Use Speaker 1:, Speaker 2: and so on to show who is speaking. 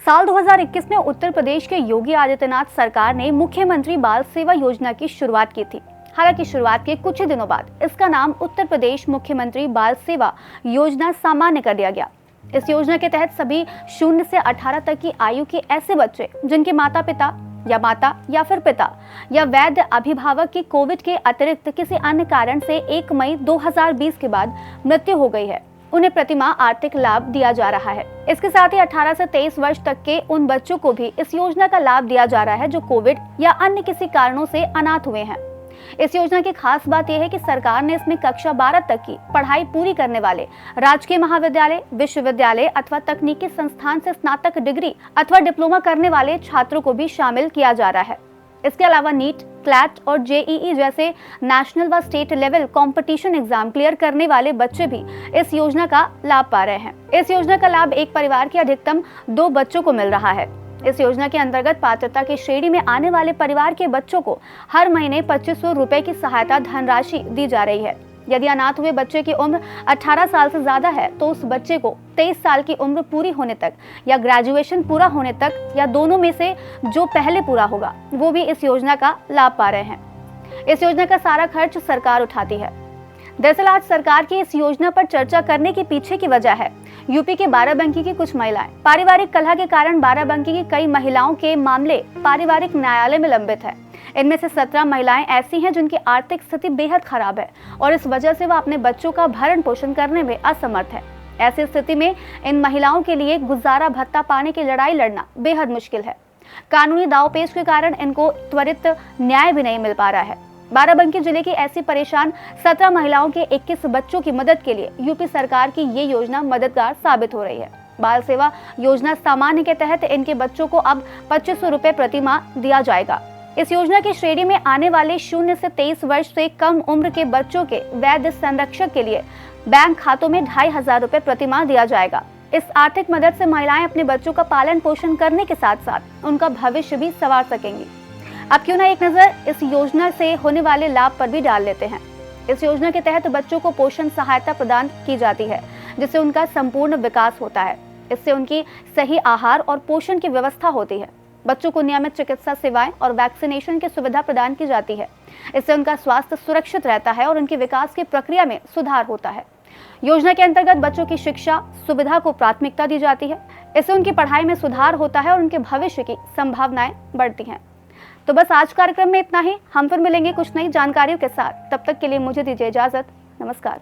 Speaker 1: साल 2021 में उत्तर प्रदेश के योगी आदित्यनाथ सरकार ने मुख्यमंत्री बाल सेवा योजना की शुरुआत की थी। हालांकि शुरुआत के कुछ ही दिनों बाद इसका नाम उत्तर प्रदेश मुख्यमंत्री बाल सेवा योजना सामान्य कर दिया गया। इस योजना के तहत सभी 0 से 18 तक की आयु के ऐसे बच्चे जिनके माता या फिर पिता या वैध अभिभावक की कोविड के अतिरिक्त किसी अन्य कारण से 1 मई 2020 के बाद मृत्यु हो गई है, उन्हें प्रतिमाह आर्थिक लाभ दिया जा रहा है। इसके साथ ही 18 से 23 वर्ष तक के उन बच्चों को भी इस योजना का लाभ दिया जा रहा है जो कोविड या अन्य किसी कारणों से अनाथ हुए हैं। इस योजना की खास बात यह है कि सरकार ने इसमें कक्षा 12 तक की पढ़ाई पूरी करने वाले राजकीय महाविद्यालय, विश्वविद्यालय अथवा तकनीकी संस्थान से स्नातक डिग्री अथवा डिप्लोमा करने वाले छात्रों को भी शामिल किया जा रहा है। इसके अलावा नीट, क्लैट और जेईई जैसे नेशनल व state level competition exam clear करने वाले बच्चे भी इस योजना का लाभ पा रहे हैं। इस योजना का लाभ एक परिवार के अधिकतम 2 बच्चों को मिल रहा है। इस योजना के अंतर्गत पात्रता की श्रेणी में आने वाले परिवार के बच्चों को हर महीने 2500 रुपए की सहायता धनराशि दी जा रही है। यदि अनाथ हुए बच्चे की उम्र 18 साल से ज्यादा है तो उस बच्चे को 23 साल की उम्र पूरी होने तक या ग्रेजुएशन पूरा होने तक या दोनों में से जो पहले पूरा होगा वो भी इस योजना का लाभ पा रहे हैं। इस योजना का सारा खर्च सरकार उठाती है। दरअसल आज सरकार की इस योजना पर चर्चा करने के पीछे की वजह है यूपी के बाराबंकी की कुछ महिलाएं। पारिवारिक कलह के कारण बाराबंकी की कई महिलाओं के मामले पारिवारिक न्यायालय में लंबित है। इनमें से 17 महिलाएं ऐसी हैं जिनकी आर्थिक स्थिति बेहद खराब है और इस वजह से वह अपने बच्चों का भरण पोषण करने में असमर्थ है। ऐसी स्थिति में इन महिलाओं के लिए गुजारा भत्ता पाने की लड़ाई लड़ना बेहद मुश्किल है। कानूनी दांवपेच के कारण इनको त्वरित न्याय भी नहीं मिल पा रहा है। बाराबंकी जिले की ऐसी परेशान 17 महिलाओं के 21 बच्चों की मदद के लिए यूपी सरकार की ये योजना मददगार साबित हो रही है। बाल सेवा योजना सामान्य के तहत इनके बच्चों को अब 2500 रुपए प्रतिमाह दिया जाएगा। इस योजना की श्रेणी में आने वाले 0 से 23 वर्ष से कम उम्र के बच्चों के वैध संरक्षक के लिए बैंक खातों में 2500 रुपए प्रतिमाह दिया जाएगा। इस आर्थिक मदद से महिलाएं अपने बच्चों का पालन पोषण करने के साथ साथ उनका भविष्य भी संवार सकेंगी। अब क्यों ना एक नजर इस योजना से होने वाले लाभ पर भी डाल लेते हैं। इस योजना के तहत बच्चों को पोषण सहायता प्रदान की जाती है जिससे उनका संपूर्ण विकास होता है। इससे उनकी सही आहार और पोषण की व्यवस्था होती है। बच्चों को नियमित चिकित्सा सेवाएं और वैक्सीनेशन की सुविधा प्रदान की जाती है। इससे उनका स्वास्थ्य सुरक्षित रहता है और उनकी विकास की प्रक्रिया में सुधार होता है। योजना के अंतर्गत बच्चों की शिक्षा सुविधा को प्राथमिकता दी जाती है। इससे उनकी पढ़ाई में सुधार होता है और उनके भविष्य की संभावनाएं बढ़ती हैं। तो बस आज कार्यक्रम में इतना ही। हम फिर मिलेंगे कुछ नई जानकारियों के साथ। तब तक के लिए मुझे दीजिए इजाजत। नमस्कार।